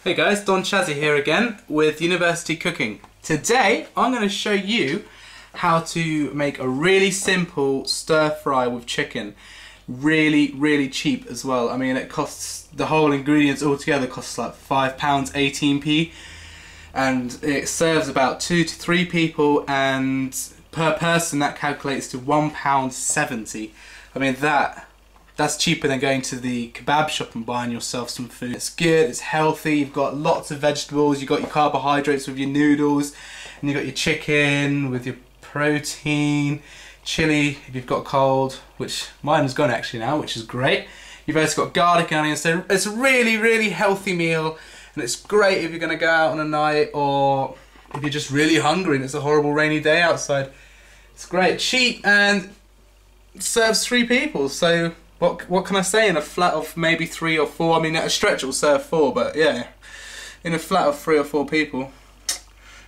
Hey guys, Don Chazzy here again with University Cooking. Today I'm going to show you how to make a really simple stir fry with chicken. Really cheap as well. I mean, it costs, the whole ingredients altogether costs like £5 18p, and it serves about 2 to 3 people, and per person that calculates to £1.70. I mean, that's cheaper than going to the kebab shop and buying yourself some food. It's good, it's healthy, you've got lots of vegetables, you've got your carbohydrates with your noodles, and you've got your chicken with your protein, chilli if you've got cold, which mine has gone actually now, which is great. You've also got garlic and onions, so it's a really healthy meal, and it's great if you're going to go out on a night, or if you're just really hungry and it's a horrible rainy day outside. It's great, cheap, and it serves 3 people, so what can I say, in a flat of maybe 3 or 4, I mean at a stretch it will serve 4, but yeah, in a flat of 3 or 4 people,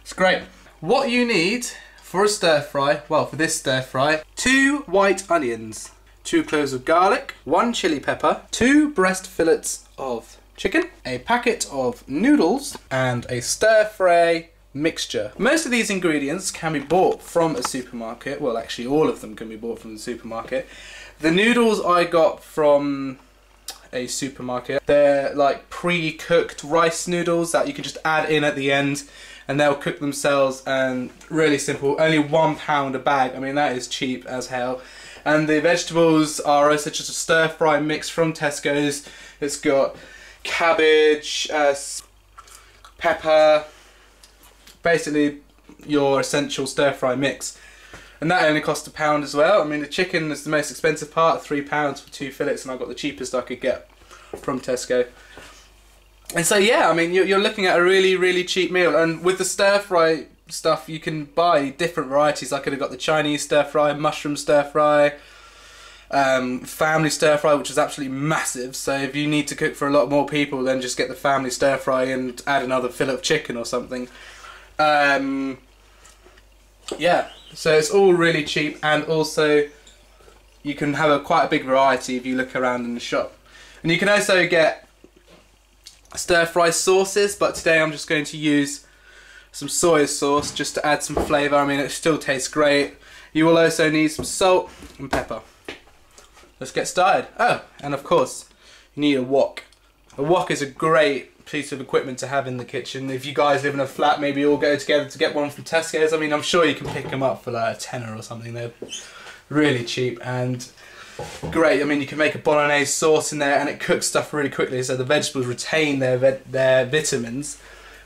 it's great. What you need for a stir fry, well for this stir fry, 2 white onions, 2 cloves of garlic, 1 chili pepper, 2 breast fillets of chicken, a packet of noodles, and a stir fry mixture. Most of these ingredients can be bought from a supermarket. Well, actually all of them can be bought from the supermarket. The noodles I got from a supermarket. They're like pre-cooked rice noodles that you can just add in at the end and they'll cook themselves, and really simple, only £1 a bag. I mean, that is cheap as hell. And the vegetables are also just a stir fry mix from Tesco's. It's got cabbage, pepper, basically your essential stir fry mix, and that only cost £1 as well. I mean, the chicken is the most expensive part, £3 for 2 fillets, and I got the cheapest I could get from Tesco. And so yeah, I mean, you're looking at a really cheap meal. And with the stir fry stuff, you can buy different varieties. I could have got the Chinese stir fry, mushroom stir fry, family stir fry, which is absolutely massive. So if you need to cook for a lot more people, then just get the family stir fry and add another fillet of chicken or something. Yeah, so it's all really cheap, and also you can have quite a big variety if you look around in the shop. And you can also get stir fry sauces, but today I'm just going to use some soya sauce just to add some flavour. I mean, it still tastes great. You will also need some salt and pepper. Let's get started. Oh, and of course you need a wok. A wok is a great piece of equipment to have in the kitchen. If you guys live in a flat, maybe all go together to get one from Tesco's. I mean, I'm sure you can pick them up for like a tenner or something. They're really cheap and great. I mean, you can make a bolognese sauce in there, and it cooks stuff really quickly, so the vegetables retain their vitamins,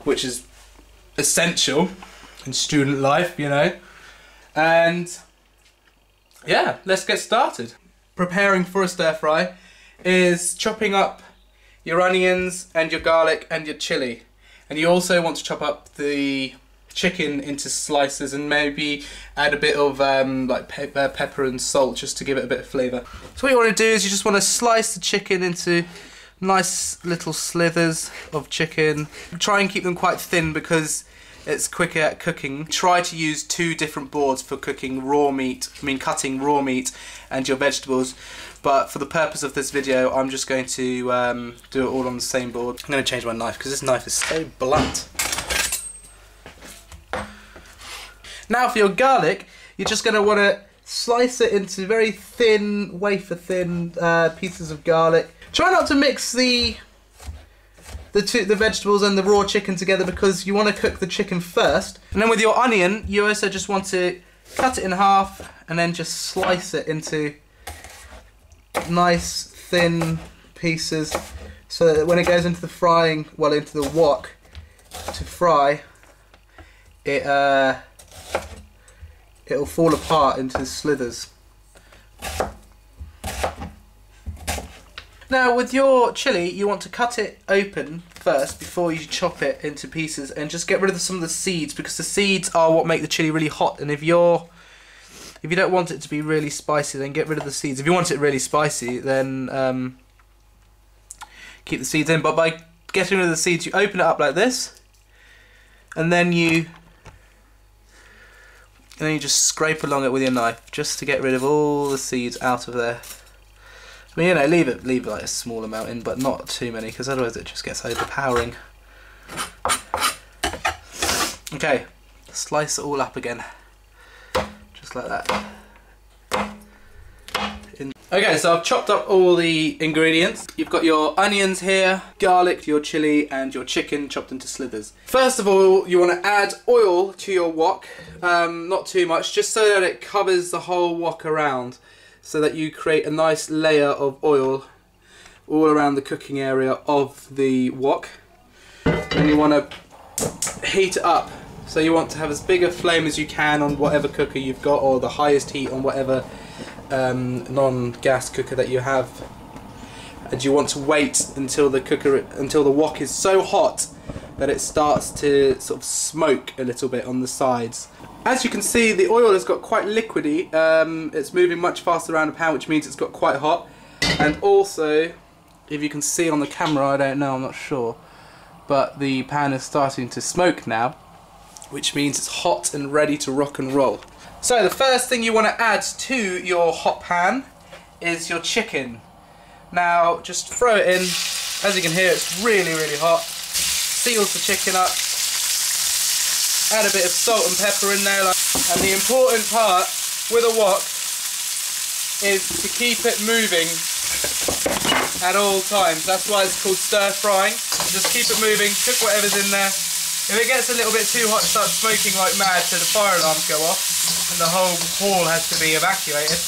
which is essential in student life, you know. And yeah, let's get started. Preparing for a stir fry is chopping up your onions and your garlic and your chili, and you also want to chop up the chicken into slices and maybe add a bit of like pepper and salt just to give it a bit of flavour. So what you want to do is you just want to slice the chicken into nice little slithers of chicken. Try and keep them quite thin because it's quicker at cooking. Try to use 2 different boards for cooking raw meat, cutting raw meat and your vegetables. But for the purpose of this video, I'm just going to do it all on the same board. I'm going to change my knife because this knife is so blunt. Now for your garlic, you're just going to want to slice it into very thin, wafer thin pieces of garlic. Try not to mix the vegetables and the raw chicken together because you want to cook the chicken first. And then with your onion, you also just want to cut it in half and then just slice it into nice thin pieces, so that when it goes into the frying, well, into the wok to fry, it'll fall apart into slithers. Now with your chili, you want to cut it open first before you chop it into pieces, and just get rid of some of the seeds, because the seeds are what make the chili really hot. And if you don't want it to be really spicy, then get rid of the seeds. If you want it really spicy, then keep the seeds in. But by getting rid of the seeds, you open it up like this, and then you just scrape along it with your knife, just to get rid of all the seeds out of there. I mean, you know, leave it like a small amount in, but not too many, because otherwise it just gets overpowering. Okay, slice it all up again, just like that. Okay, so I've chopped up all the ingredients. You've got your onions here, garlic, your chili, and your chicken chopped into slithers. First of all, you want to add oil to your wok, not too much, just so that it covers the whole wok around, so that you create a nice layer of oil all around the cooking area of the wok. Then you want to heat it up. So you want to have as big a flame as you can on whatever cooker you've got, or the highest heat on whatever non-gas cooker that you have, and you want to wait until the wok is so hot that it starts to sort of smoke a little bit on the sides. As you can see, the oil has got quite liquidy. It's moving much faster around the pan, which means it's got quite hot. And also, if you can see on the camera, I don't know, I'm not sure, but the pan is starting to smoke now, which means it's hot and ready to rock and roll. So the first thing you want to add to your hot pan is your chicken. Now just throw it in. As you can hear, it's really, really hot. Seals the chicken up. Add a bit of salt and pepper in there. And the important part with a wok is to keep it moving at all times. That's why it's called stir frying. Just keep it moving, cook whatever's in there. If it gets a little bit too hot, it starts smoking like mad, so the fire alarms go off and the whole hall has to be evacuated,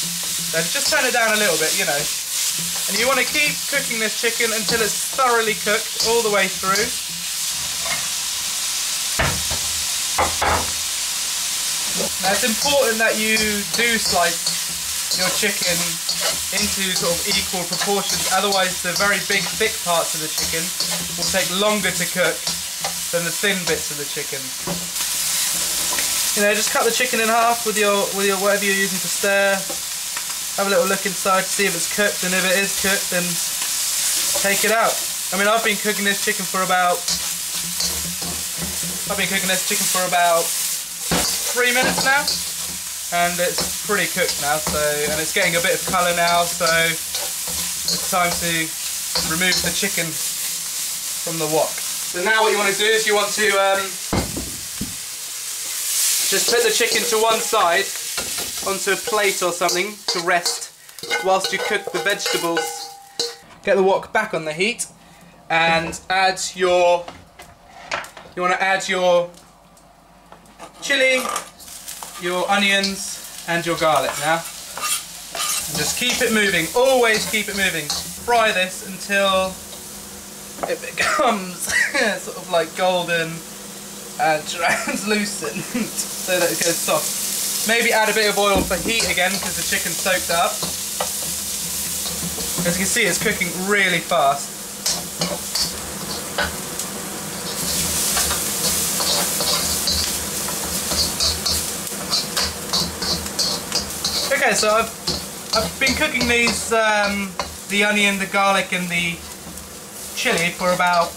then just turn it down a little bit, you know. And you want to keep cooking this chicken until it's thoroughly cooked all the way through. Now it's important that you do slice your chicken into sort of equal proportions, otherwise the very big thick parts of the chicken will take longer to cook than the thin bits of the chicken. You know, just cut the chicken in half with your whatever you're using to stir. Have a little look inside to see if it's cooked, and if it is cooked, then take it out. I mean, I've been cooking this chicken for about 3 minutes now, and it's pretty cooked now. So, and it's getting a bit of colour now, so it's time to remove the chicken from the wok. So now what you want to do is you want to just put the chicken to one side onto a plate or something to rest whilst you cook the vegetables. Get the wok back on the heat and you want to add your chili, your onions and your garlic now. And just keep it moving, always keep it moving. Fry this until it becomes sort of like golden and translucent so that it goes soft. Maybe add a bit of oil for heat again because the chicken's soaked up. As you can see, it's cooking really fast. Okay, so I've been cooking these, the onion, the garlic and the chili for about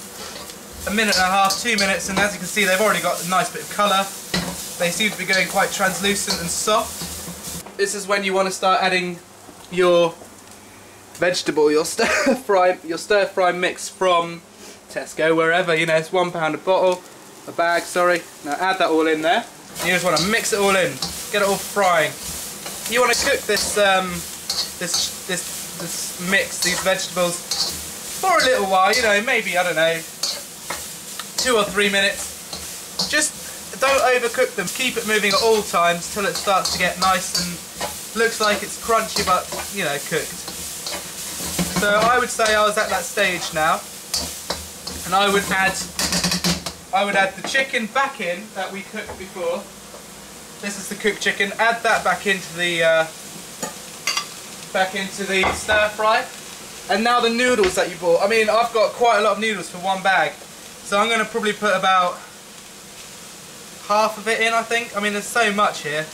1.5 minutes, 2 minutes, and as you can see they've already got a nice bit of colour. They seem to be going quite translucent and soft. This is when you want to start adding your vegetable, your stir fry mix from Tesco, wherever, you know, it's £1 a bag, sorry. Now add that all in there. You just want to mix it all in, get it all frying. You want to cook this this mix, these vegetables, for a little while, you know, maybe, I don't know, 2 or 3 minutes. Just don't overcook them. Keep it moving at all times till it starts to get nice and looks like it's crunchy but, you know, cooked. So I would say I was at that stage now, and I would add the chicken back in that we cooked before. This is the cooked chicken. Add that back into the stir fry. And now the noodles that you bought. I mean, I've got quite a lot of noodles for one bag, so I'm going to probably put about half of it in, I think. I mean, there's so much here.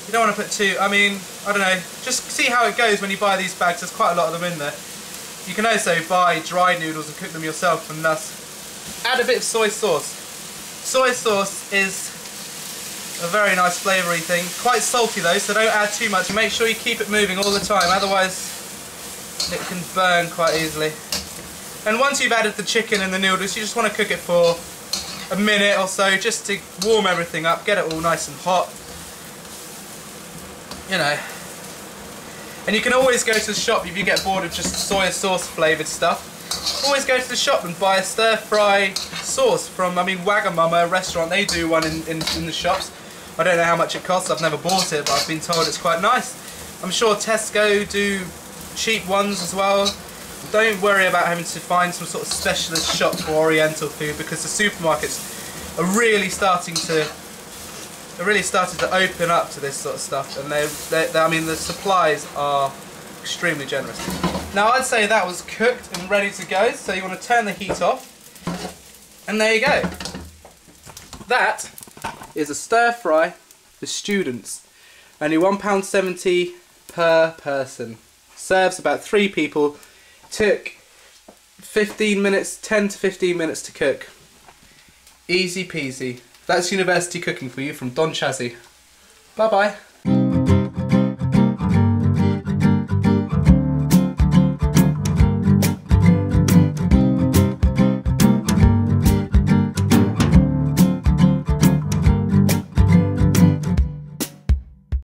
You don't want to put too, I mean, I don't know. Just see how it goes when you buy these bags. There's quite a lot of them in there. You can also buy dry noodles and cook them yourself from nuts. Add a bit of soy sauce. Soy sauce is a very nice flavoury thing. Quite salty though, so don't add too much. Make sure you keep it moving all the time, otherwise it can burn quite easily. And once you've added the chicken and the noodles, you just want to cook it for a minute or so just to warm everything up, get it all nice and hot. You know. And you can always go to the shop if you get bored of just soya sauce flavoured stuff. Always go to the shop and buy a stir fry sauce from, I mean, Wagamama restaurant, they do one in the shops. I don't know how much it costs, I've never bought it, but I've been told it's quite nice. I'm sure Tesco do cheap ones as well. Don't worry about having to find some sort of specialist shop for Oriental food, because the supermarkets are really starting to open up to this sort of stuff, and I mean, the supplies are extremely generous. Now I'd say that was cooked and ready to go, so you want to turn the heat off, and there you go. That is a stir fry for students. Only £1.70 per person. Serves about 3 people. Took 15 minutes, 10 to 15 minutes to cook. Easy peasy. That's university cooking for you from Don Chazzy. Bye bye.